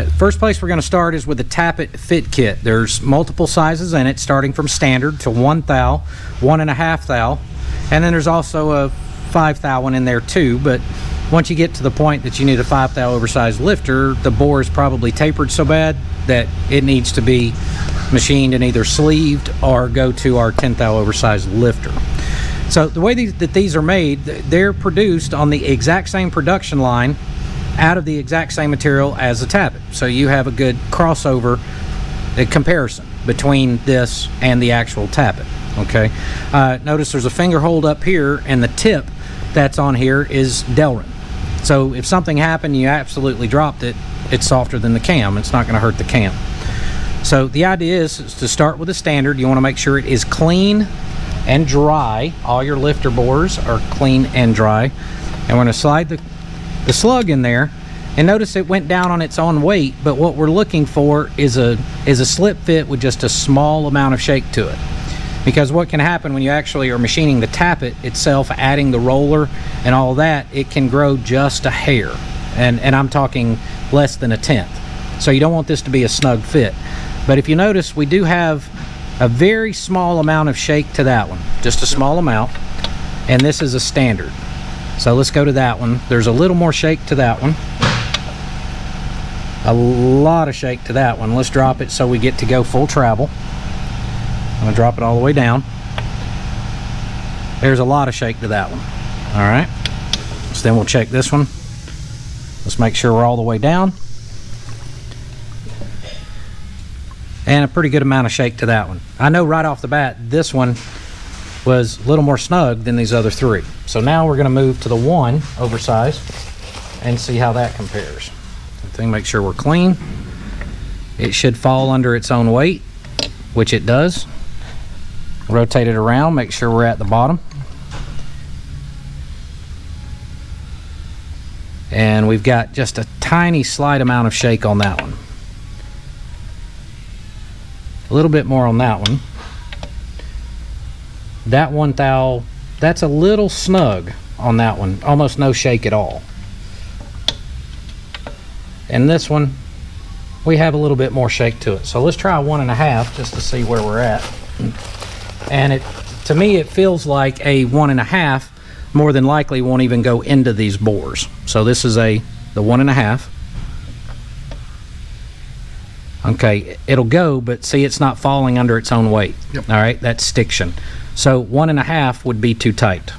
First place we're going to start is with the Tappet Fit Kit. There's multiple sizes in it, starting from standard to 1 thou, 1.5 thou, and then there's also a 5 thou one in there too. But once you get to the point that you need a 5 thou oversized lifter, the bore is probably tapered so bad that it needs to be machined and either sleeved or go to our 10 thou oversized lifter. So the way that these are made, they're produced on the exact same production line out of the exact same material as the Tappet. So you have a good crossover comparison between this and the actual Tappet. Okay, notice there's a finger hold up here, and the tip that's on here is Delrin. So if something happened, you absolutely dropped it, it's softer than the cam. It's not going to hurt the cam. So the idea is to start with a standard. You want to make sure it is clean and dry. All your lifter bores are clean and dry. And we're going to slide the slug in there, and notice it went down on its own weight, but what we're looking for is a slip fit with just a small amount of shake to it. Because what can happen when you actually are machining the Tappet itself, adding the roller and all that, it can grow just a hair, and I'm talking less than a tenth. So you don't want this to be a snug fit. But if you notice, we do have a very small amount of shake to that one, just a small amount, and this is a standard. So let's go to that one. There's a little more shake to that one, a lot of shake to that one. Let's drop it so we get to go full travel. I'm gonna drop it all the way down. There's a lot of shake to that one. All right, so then we'll check this one. Let's make sure we're all the way down, and a pretty good amount of shake to that one. I know right off the bat this one was a little more snug than these other three. So now we're going to move to the 1 oversized and see how that compares. Make sure we're clean. It should fall under its own weight, which it does. Rotate it around, make sure we're at the bottom. And we've got just a tiny slight amount of shake on that one. A little bit more on that one. That 1 thou, that's a little snug on that one, almost no shake at all. And this one, we have a little bit more shake to it. So let's try 1.5 just to see where we're at. And to me, it feels like a 1.5 more than likely won't even go into these bores. So this is the 1.5. Okay, it'll go, but see, it's not falling under its own weight. Yep. All right, that's stiction. So 1.5 would be too tight.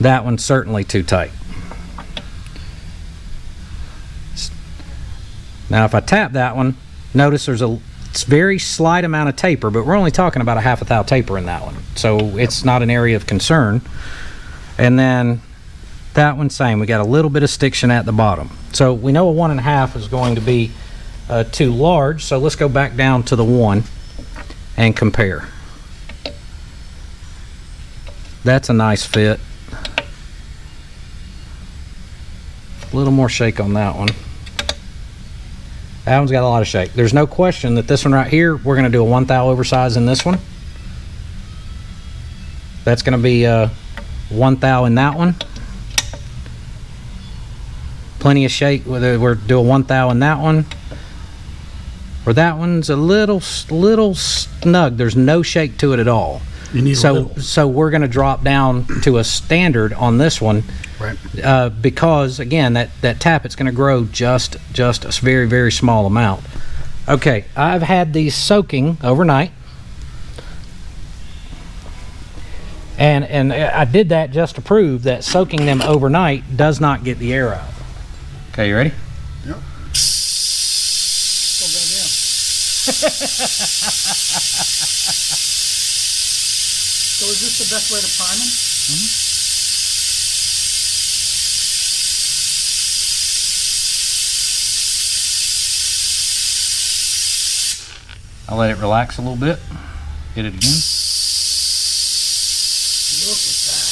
That one's certainly too tight. Now if I tap that one, notice there's a very slight amount of taper, but we're only talking about a 1/2 thou taper in that one. So it's not an area of concern. And then that one, same. We got a little bit of stiction at the bottom. So we know a 1.5 is going to be too large. So let's go back down to the 1 and compare. That's a nice fit. A little more shake on that one. That one's got a lot of shake. There's no question that this one right here, we're going to do a 1 thou oversize in this one. That's going to be 1 thou in that one. Plenty of shake. We're doing 1 thou in that one. Or that one's a little snug. There's no shake to it at all. You need so we're going to drop down to a standard on this one, right? Because again, that Tappet's going to grow just a very, very small amount. Okay, I've had these soaking overnight, and I did that just to prove that soaking them overnight does not get the air out. Okay, you ready? Yep. So is this the best way to prime them? I'll let it relax a little bit. Hit it again. Look at that.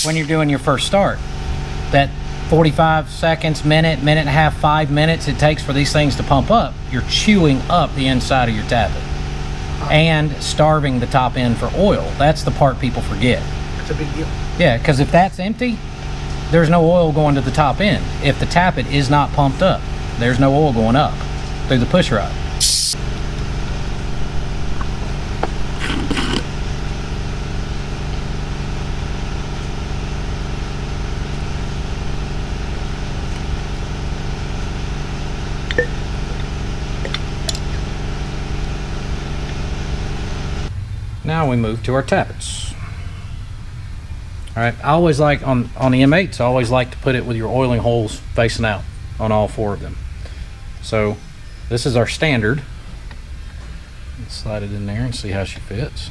When you're doing your first start, that 45 seconds, minute and a half, 5 minutes it takes for these things to pump up, you're chewing up the inside of your Tappet. and starving the top end for oil. That's the part people forget. It's a big deal. Yeah, because if that's empty, there's no oil going to the top end. If the tappet is not pumped up, there's no oil going up through the push rod. Now we move to our tappets. All right, I always like on the M8s, I always like to put it with your oiling holes facing out on all 4 of them. So this is our standard. Let's slide it in there and see how she fits.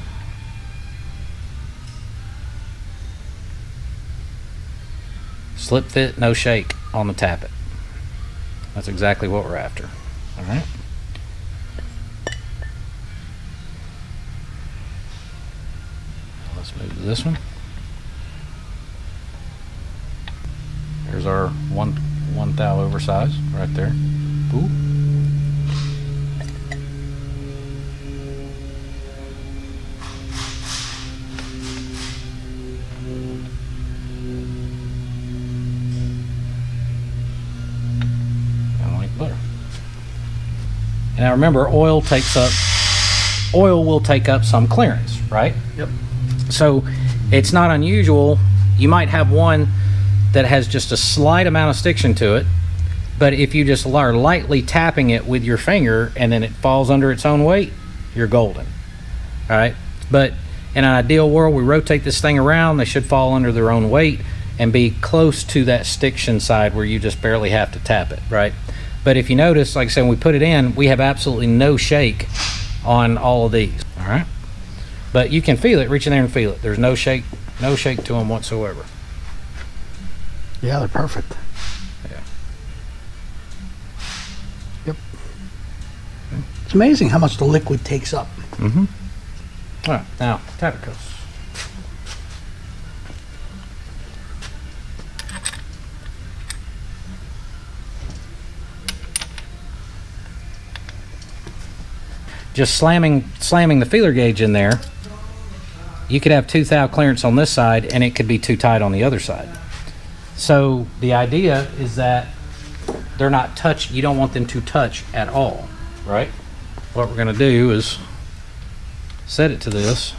Slip fit, no shake on the tappet. That's exactly what we're after. All right. Let's move to this one. There's our one thou oversize right there. Ooh. And like butter. And now remember, oil will take up some clearance, right? Yep. So it's not unusual. You might have one that has just a slight amount of stiction to it, but if you just are lightly tapping it with your finger and then it falls under its own weight, you're golden. All right, but in an ideal world, we rotate this thing around, they should fall under their own weight and be close to that stiction side where you just barely have to tap it, right? But if you notice, like I said, when we put it in, we have absolutely no shake on all of these. All right, but you can feel it, reach in there and feel it. There's no shake to them whatsoever. Yeah, they're perfect. Yeah. Yep. It's amazing how much the liquid takes up. Mm-hmm. All right, now tappet coats. Just slamming the feeler gauge in there, you could have 2 thou clearance on this side and it could be too tight on the other side. So the idea is that they're not touch, you don't want them to touch at all, right? What we're gonna do is set it to this.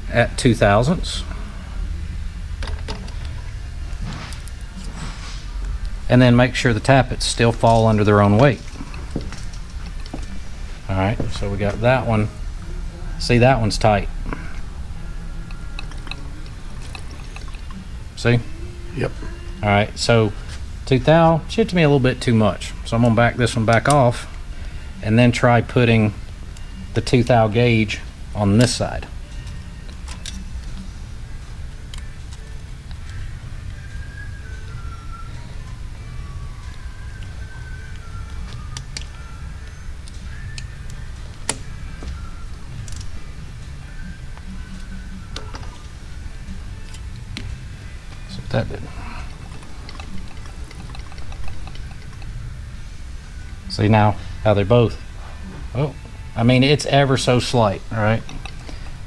At 2 thousandths. And then make sure the tappets still fall under their own weight. All right, so we got that one. See, that one's tight. See? Yep. All right, so 2 thou shifted me a little bit too much. So I'm gonna back this one back off and then try putting the 2 thou gauge on this side. That did. See now how they're both, oh, I mean, it's ever so slight, all right?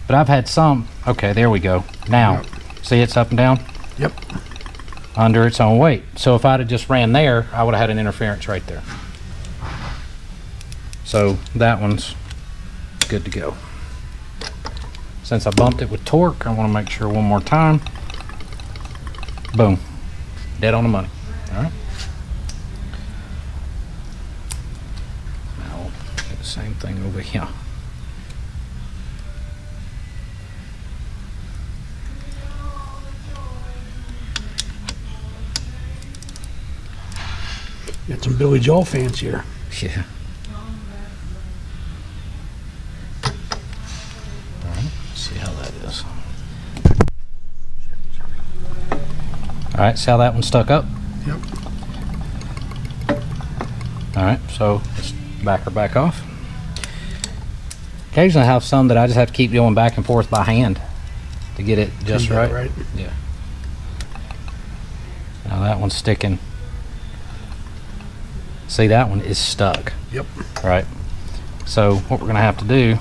But I've had some, okay, there we go. Now, see it's up and down? Yep. Under its own weight. So if I'd have just ran there, I would have had an interference right there. So that one's good to go. Since I bumped it with torque, I want to make sure one more time. Boom, dead on the money. All right. Now we'll do the same thing over here. Got some Billy Joel fans here. Yeah. All right, let's see how that is. All right, see how that one stuck up? Yep. All right, so let's back her back off. Occasionally I have some that I just have to keep going back and forth by hand to get it just right. Right. Yeah. that one's sticking. See, that one is stuck. Yep. Right. So what we're gonna have to do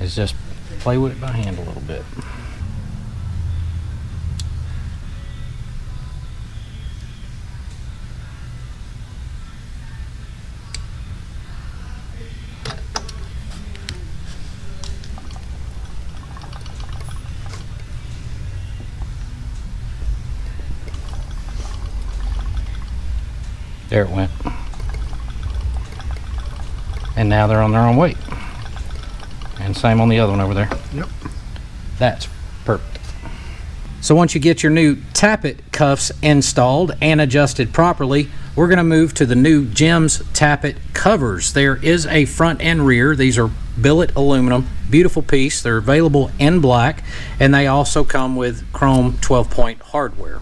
is just play with it by hand a little bit. There it went. And now they're on their own weight. And same on the other one over there. Yep. That's perfect. So once you get your new tappet cuffs installed and adjusted properly, we're going to move to the new Jim's tappet covers. There is a front and rear. These are billet aluminum, beautiful piece. They're available in black, and they also come with chrome 12-point hardware.